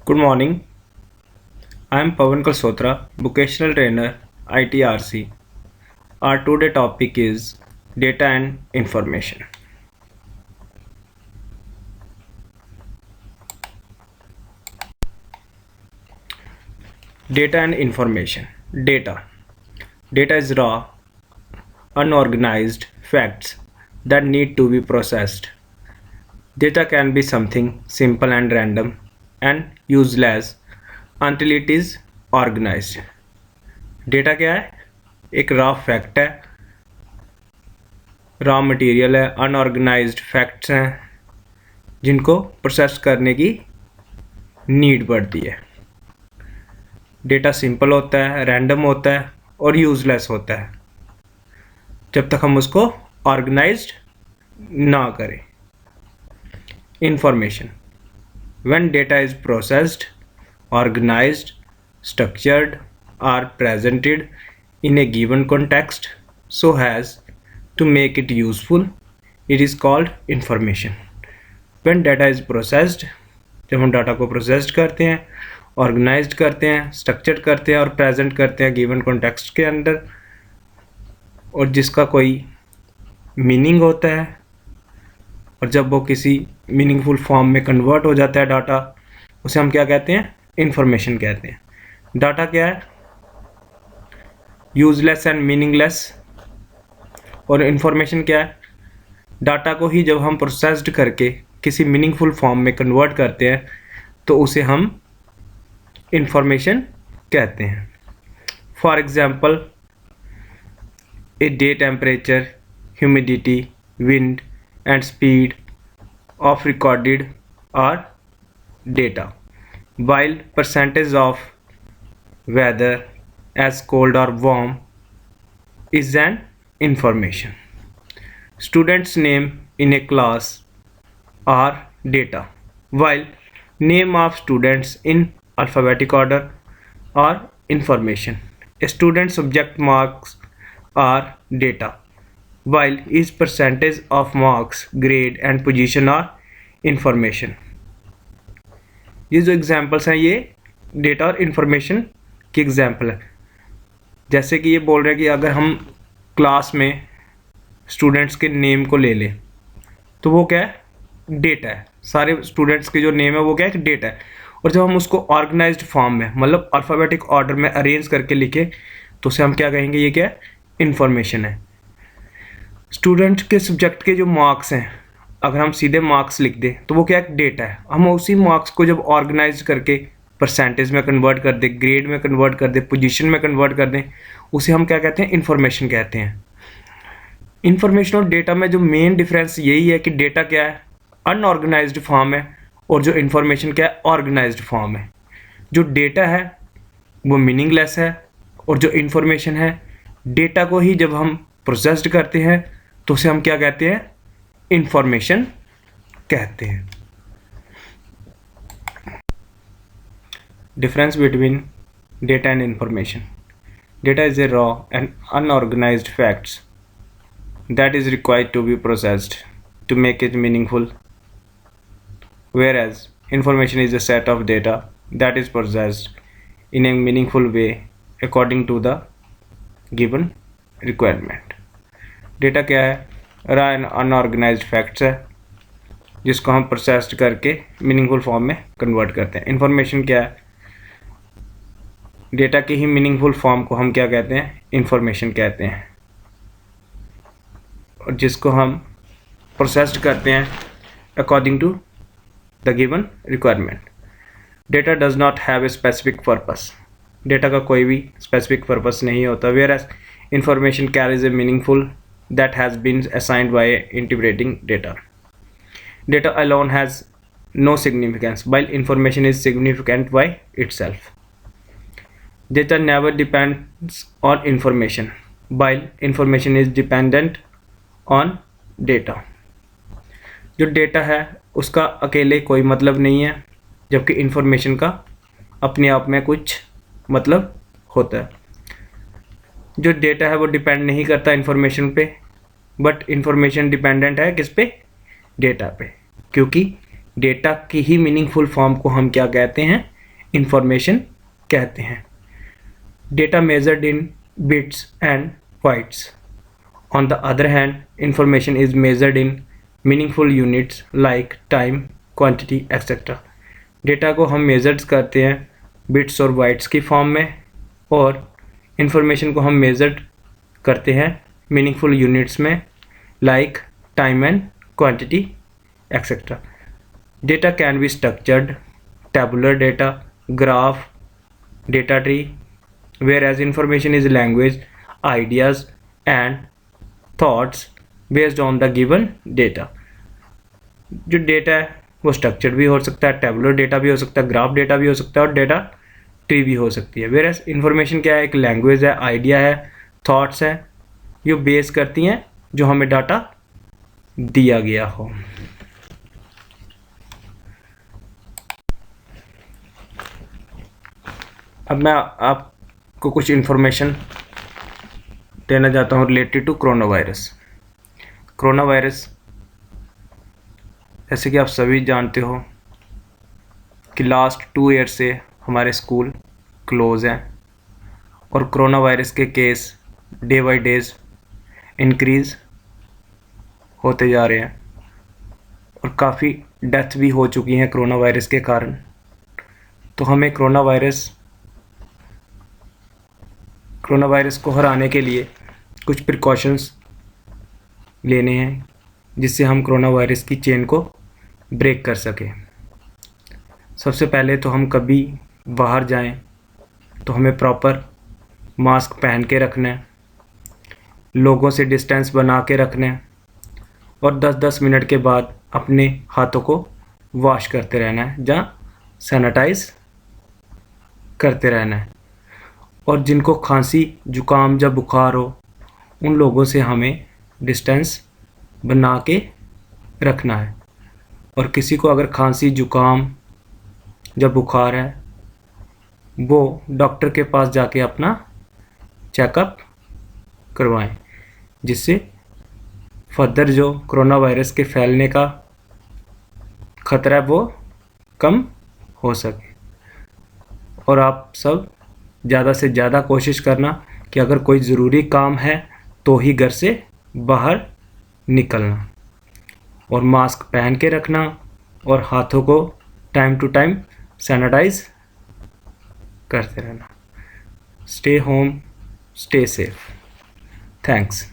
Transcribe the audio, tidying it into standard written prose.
Good morning. I am Pawan Kalsotra, vocational trainer, ITRC. Our today topic is data and information. Data and information. Data. Data is raw, unorganized facts that need to be processed. Data can be something simple and random and useless until it is organized. Data क्या है? एक raw fact है, raw material है, unorganised facts हैं जिनको process करने की need पड़ती है. डेटा सिंपल होता है, रैंडम होता है और यूजलेस होता है जब तक हम उसको ऑर्गेनाइज्ड ना करें. Information. When data is processed, organized, structured are presented in a given context so as to make it useful, it is called information. When data is processed, जब हम डाटा को प्रोसेस्ड करते हैं, ऑर्गेनाइज्ड करते हैं, structured करते हैं और प्रेजेंट करते हैं गिवन कॉन्टेक्स्ट के अंदर, और जिसका कोई मीनिंग होता है, और जब वो किसी मीनिंगफुल फॉर्म में कन्वर्ट हो जाता है डाटा, उसे हम क्या कहते हैं? इंफॉर्मेशन कहते हैं. डाटा क्या है? Useless and meaningless. और इन्फॉर्मेशन क्या है? डाटा को ही जब हम प्रोसेस्ड करके किसी मीनिंगफुल फॉर्म में कन्वर्ट करते हैं तो उसे हम इंफॉर्मेशन कहते हैं. For example, a day temperature, humidity, wind and speed of recorded are data, while percentage of weather as cold or warm is an information. Students' name in a class are data, while name of students in alphabetic order are information. A student's subject marks are data, while each percentage of marks, grade and position are information. ये जो examples हैं ये data और information की example है. जैसे कि ये बोल रहे हैं कि अगर हम क्लास में स्टूडेंट्स के नेम को ले लें तो वो क्या है? डेटा है. सारे स्टूडेंट्स के जो नेम है वो क्या है? डेटा है. और जब हम उसको ऑर्गेनाइज्ड फॉर्म में, मतलब अल्फ़ाबेटिक ऑर्डर में अरेंज करके लिखे तो उसे हम क्या कहेंगे? ये क्या है? इन्फॉर्मेशन है. स्टूडेंट के सब्जेक्ट के जो मार्क्स हैं, अगर हम सीधे मार्क्स लिख दें तो वो क्या है? डेटा है. हम उसी मार्क्स को जब ऑर्गेनाइज करके परसेंटेज में कन्वर्ट कर दें, ग्रेड में कन्वर्ट कर दें, पोजीशन में कन्वर्ट कर दें, उसे हम क्या कहते हैं? इन्फॉर्मेशन कहते हैं. इन्फॉर्मेशन और डेटा में जो मेन डिफरेंस यही है कि डेटा क्या है? अनऑर्गेनाइज्ड फॉर्म है, और जो इन्फॉर्मेशन क्या है? ऑर्गेनाइज्ड फॉर्म है. जो डेटा है वो मीनिंगलेस है, और जो इन्फॉर्मेशन है, डेटा को ही जब हम प्रोसेस्ड करते हैं तो उसे हम क्या कहते हैं? इंफॉर्मेशन कहते हैं. Difference between data and information. Data is a raw and unorganised facts that is required to be processed to make it meaningful, whereas information is a set of data that is processed in a meaningful way according to the given requirement. Data क्या है? Raw and unorganised facts है जिसको हम processed करके meaningful form में convert करते हैं. Information क्या है? डेटा की ही मीनिंगफुल फॉर्म को हम क्या कहते हैं? इंफॉर्मेशन कहते हैं, और जिसको हम प्रोसेस्ड करते हैं according to the given requirement. Data does not have a specific purpose. Data का कोई भी स्पेसिफिक पर्पस नहीं होता. Whereas information carries a meaningful that has been assigned by interpreting data. Data alone has no significance, while information is significant by itself. Data never depends on information, while information is dependent on data. जो data है उसका अकेले कोई मतलब नहीं है, जबकि information का अपने आप में कुछ मतलब होता है. जो डेटा है वो डिपेंड नहीं करता इन्फॉर्मेशन पे, बट इन्फॉर्मेशन डिपेंडेंट है किस पे? डेटा पे. क्योंकि डेटा की ही मीनिंगफुल फॉर्म को हम क्या कहते हैं? इंफॉर्मेशन कहते हैं। Data measured in bits and bytes. On the other hand, information is measured in meaningful units like time, quantity etcetera. Data को हम मेजर्स करते हैं बिट्स और बाइट्स की फॉर्म में, और इंफॉर्मेशन को हम मेजर करते हैं मीनिंगफुल यूनिट्स में like time and quantity etcetera. Data can be structured, tabular data, graph, data tree, whereas information is language, ideas and thoughts based on the given data। जो data है वो structured भी हो सकता है, टेबुलर डेटा भी हो सकता है, ग्राफ डेटा भी हो सकता है और डेटा ट्री भी हो सकती है। वेयर इंफॉर्मेशन क्या है, एक लैंग्वेज है, आइडिया है, थॉट्स है, ये बेस करती हैं जो हमें डाटा दिया गया हो। अब मैं आपको कुछ इन्फॉर्मेशन देना चाहता हूँ related to corona virus. Corona virus, जैसे कि आप सभी जानते हो कि लास्ट 2 ईयर से हमारे स्कूल क्लोज हैं और कोरोना वायरस के case day by days increase होते जा रहे हैं और काफ़ी डेथ भी हो चुकी हैं कोरोना वायरस के कारण। तो हमें कोरोना वायरस को हराने के लिए कुछ प्रिकॉशंस लेने हैं जिससे हम कोरोना वायरस की चेन को ब्रेक कर सकें। सबसे पहले तो हम कभी बाहर जाएं तो हमें प्रॉपर मास्क पहन के रखना है, लोगों से डिस्टेंस बना के रखना है और 10-10 मिनट के बाद अपने हाथों को वॉश करते रहना है या सैनिटाइज करते रहना है। और जिनको खांसी, जुकाम या बुखार हो उन लोगों से हमें डिस्टेंस बना के रखना है। और किसी को अगर खांसी, जुकाम या बुखार है वो डॉक्टर के पास जाके अपना चेकअप करवाएं, जिससे फर्दर जो कोरोना वायरस के फैलने का खतरा है वो कम हो सके। और आप सब ज़्यादा से ज़्यादा कोशिश करना कि अगर कोई ज़रूरी काम है तो ही घर से बाहर निकलना और मास्क पहन के रखना और हाथों को टाइम टू टाइम सैनिटाइज करते रहना। Stay home, stay safe. Thanks.